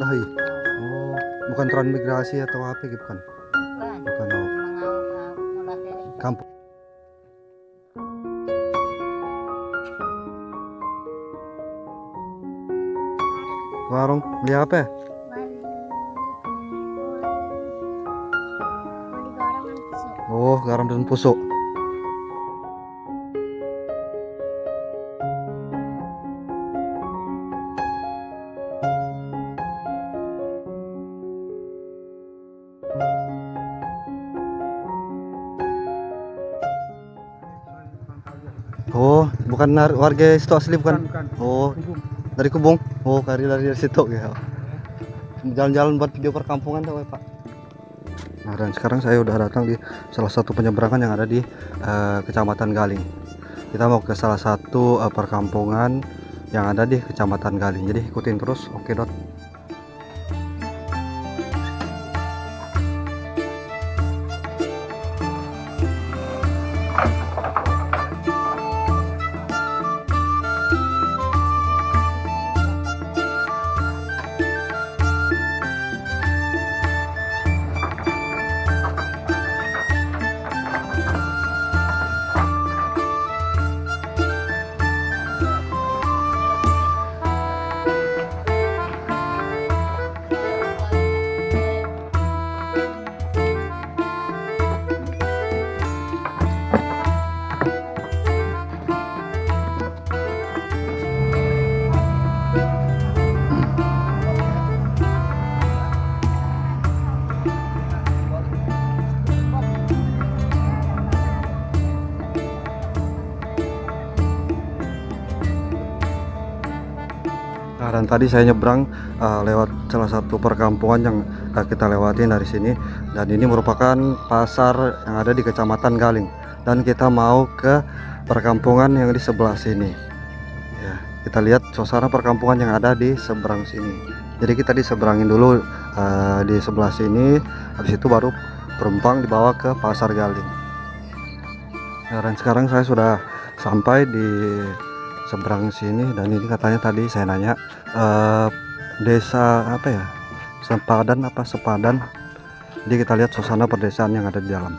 dahi. Oh, bukan transmigrasi atau apa gitu kan? Bukan. Oh. Kampung. Warung beli apa? Oh, garam dan pusuk. Oh, bukan warga situ asli bukan? Bukan. Oh, dari Kubung. Oh, dari situ ya. Jalan-jalan buat video perkampungan tuh, Pak. Nah, dan sekarang saya udah datang di salah satu penyeberangan yang ada di Kecamatan Galing. Kita mau ke salah satu perkampungan yang ada di Kecamatan Galing. Jadi ikutin terus, oke dot. Nah, dan tadi saya nyebrang lewat salah satu perkampungan yang kita lewatin dari sini, dan ini merupakan pasar yang ada di Kecamatan Galing, dan kita mau ke perkampungan yang di sebelah sini ya. Kita lihat suasana perkampungan yang ada di seberang sini. Jadi kita diseberangin dulu di sebelah sini, habis itu baru perumpang dibawa ke pasar Galing. Nah, dan sekarang saya sudah sampai di seberang sini, dan ini katanya tadi saya nanya desa apa ya, Sepadan apa Sepadan. Jadi kita lihat suasana perdesaan yang ada di dalam.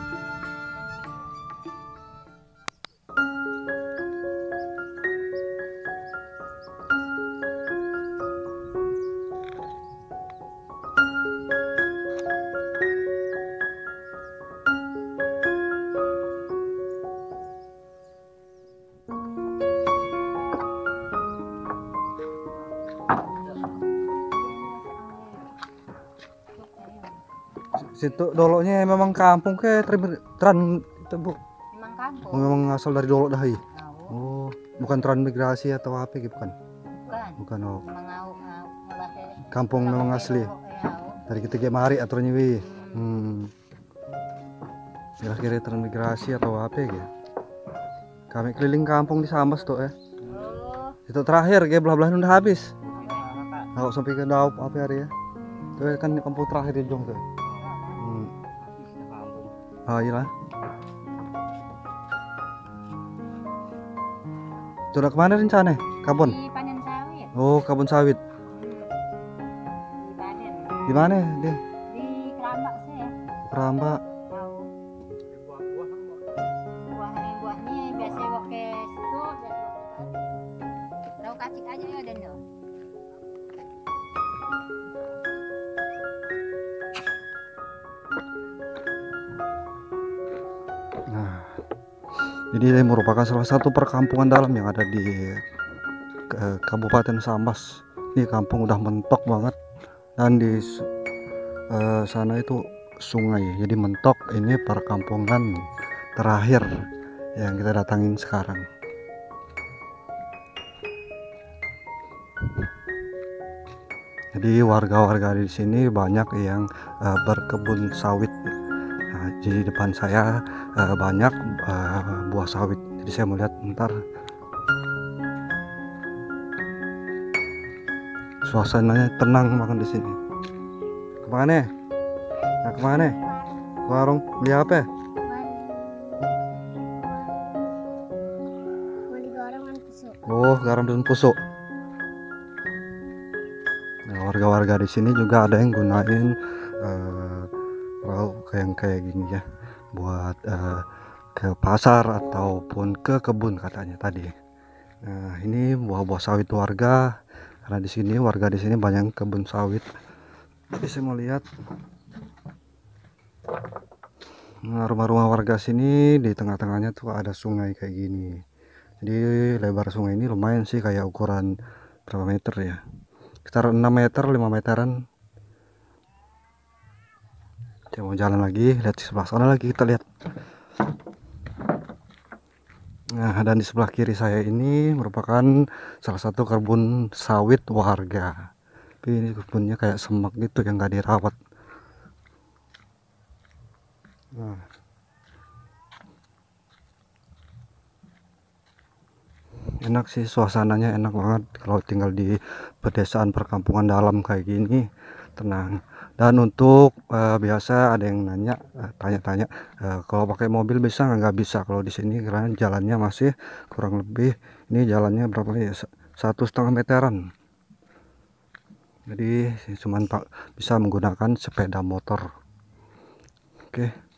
Situ Doloknya memang kampung ke tran itu Bu. Memang kampung. Memang asal dari Dolok dahi. Tahu. Oh, bukan transmigrasi atau apa gitu kan? Bukan. Bukan. Oh. Memang Kampung memang asli. Dari kita mari aturnya wi. Kira-kira transmigrasi atau apa gitu. Kami keliling kampung di Sambas tuh ya. Oh. Itu terakhir kayak belah-belahan udah habis. Tahu sampai ke Daup apa hari ya. Itu kan kampung terakhir di Jong tuh. Ah, iya lah. Sudah kemana rencana? Kabun? Di panen sawit. Oh, kabun sawit. Di panen. Di mana dia? Di Kerambak saya. Kerambak. Tahu. Buahnya biasa pakai situ, tahu kacik aja ya dan no. Nah, jadi ini merupakan salah satu perkampungan dalam yang ada di Kabupaten Sambas. Ini kampung udah mentok banget, dan di sana itu sungai, jadi mentok. Ini perkampungan terakhir yang kita datangin sekarang. Jadi warga-warga di sini banyak yang berkebun sawit. Nah, di depan saya banyak buah sawit. Jadi saya melihat ntar suasananya tenang banget di sini. Kemana? Nah, kemana? Ke warung beli apa? Oh, garam dan pusuk. Nah, warga warga-warga di sini juga ada yang gunain perahu kayak gini ya, buat ke pasar ataupun ke kebun katanya tadi. Nah, ini buah-buah sawit warga, karena di sini warga di sini banyak kebun sawit. Jadi saya mau lihat, nah, rumah-rumah warga sini di tengah-tengahnya tuh ada sungai kayak gini. Jadi lebar sungai ini lumayan sih, kayak ukuran berapa meter ya, sekitar 6 meter 5 meteran. Saya mau jalan lagi, lihat di sebelah sana lagi, kita lihat. Nah, dan di sebelah kiri saya ini merupakan salah satu kebun sawit warga. Tapi ini kebunnya kayak semak gitu yang nggak dirawat. Nah, enak sih suasananya, enak banget kalau tinggal di pedesaan perkampungan dalam kayak gini, tenang. Dan untuk biasa ada yang nanya, tanya-tanya, kalau pakai mobil bisa nggak bisa kalau di sini, karena jalannya masih kurang lebih, ini jalannya berapa ya, 1,5 meteran. Jadi cuman bisa menggunakan sepeda motor. Oke.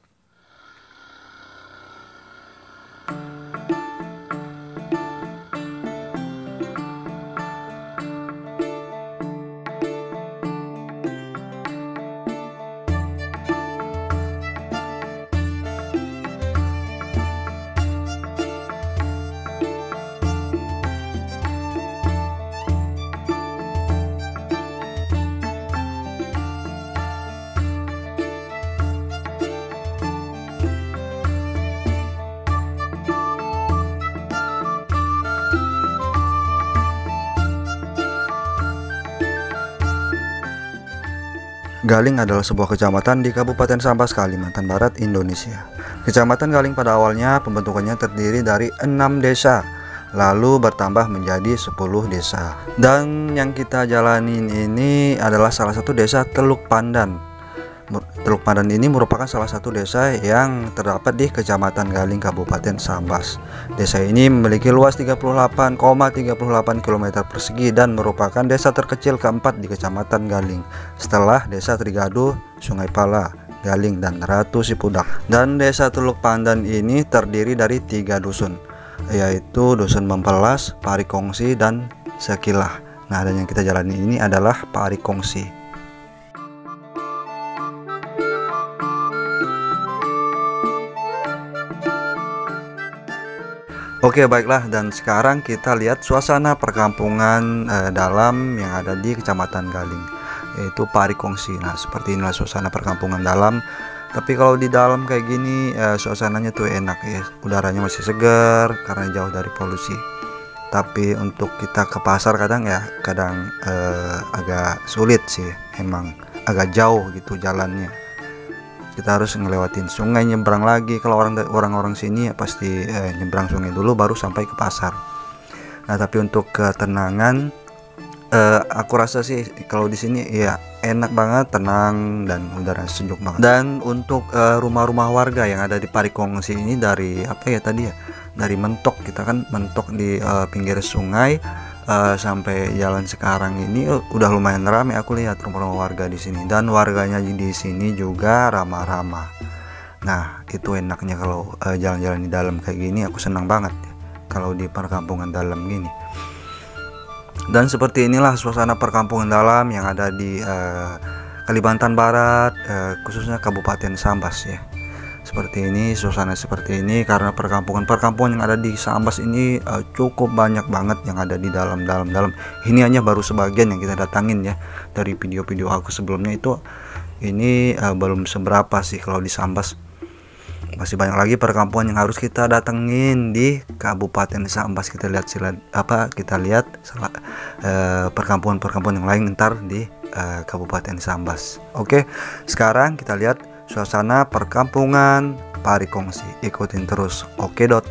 Galing adalah sebuah kecamatan di Kabupaten Sambas, Kalimantan Barat, Indonesia. Kecamatan Galing pada awalnya pembentukannya terdiri dari 6 desa, lalu bertambah menjadi 10 desa. Dan yang kita jalanin ini adalah salah satu desa Teluk Pandan. Teluk Pandan ini merupakan salah satu desa yang terdapat di Kecamatan Galing, Kabupaten Sambas. Desa ini memiliki luas 38,38 km persegi dan merupakan desa terkecil keempat di Kecamatan Galing, setelah Desa Trigado, Sungai Pala, Galing, dan Ratu Sipudak. Dan desa Teluk Pandan ini terdiri dari 3 dusun, yaitu Dusun Mempelas, Parikongsi, dan Sekilah. Nah, dan yang kita jalani ini adalah Parikongsi. Oke, baiklah, dan sekarang kita lihat suasana perkampungan dalam yang ada di Kecamatan Galing, yaitu Parikongsi. Nah, seperti inilah suasana perkampungan dalam. Tapi kalau di dalam kayak gini suasananya tuh enak ya, udaranya masih segar karena jauh dari polusi. Tapi untuk kita ke pasar kadang agak sulit sih, emang agak jauh gitu jalannya. Kita harus ngelewatin sungai, nyebrang lagi. Kalau orang-orang sini ya pasti nyebrang sungai dulu baru sampai ke pasar. Nah, tapi untuk ketenangan aku rasa sih kalau di sini ya enak banget, tenang dan udara sejuk banget. Dan untuk rumah-rumah warga yang ada di Parikongsi ini dari apa ya tadi ya, dari mentok, kita kan mentok di pinggir sungai sampai jalan sekarang ini udah lumayan ramai. Aku lihat rumah-rumah warga di sini, dan warganya di sini juga ramah-ramah. Nah, itu enaknya kalau jalan-jalan di dalam kayak gini. Aku senang banget ya, kalau di perkampungan dalam gini. Dan seperti inilah suasana perkampungan dalam yang ada di Kalimantan Barat, khususnya Kabupaten Sambas ya. Seperti ini, suasana seperti ini karena perkampungan yang ada di Sambas ini cukup banyak banget yang ada di dalam. Ini hanya baru sebagian yang kita datangin ya dari video-video aku sebelumnya. Itu ini belum seberapa sih kalau di Sambas. Masih banyak lagi perkampungan yang harus kita datengin di Kabupaten Sambas. Kita lihat perkampungan yang lain ntar di Kabupaten Sambas. Oke, sekarang kita lihat suasana perkampungan Parikongsi. Ikutin terus. Oke, Dot.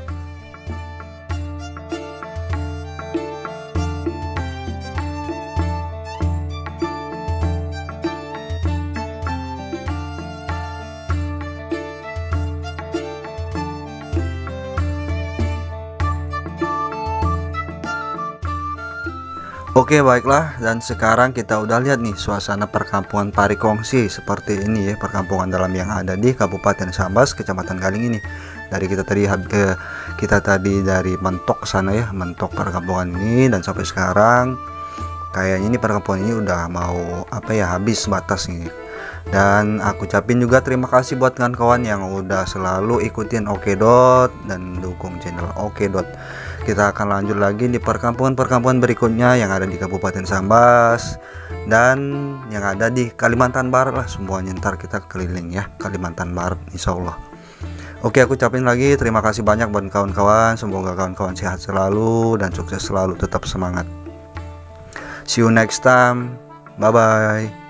Oke, baiklah, dan sekarang kita udah lihat nih suasana perkampungan Parikongsi seperti ini ya, perkampungan dalam yang ada di Kabupaten Sambas, Kecamatan Galing ini. Dari kita tadi dari mentok sana ya, mentok perkampungan ini, dan sampai sekarang kayaknya ini perkampungan ini udah mau habis batas nih. Dan aku ucapin juga terima kasih buat kawan-kawan yang udah selalu ikutin Okedot dan dukung channel Okedot. Kita akan lanjut lagi di perkampungan-perkampungan berikutnya yang ada di Kabupaten Sambas dan yang ada di Kalimantan Barat lah, semuanya ntar kita keliling ya Kalimantan Barat insya Allah. Oke, aku ucapin lagi terima kasih banyak buat kawan-kawan, semoga kawan-kawan sehat selalu dan sukses selalu, tetap semangat. See you next time, bye bye.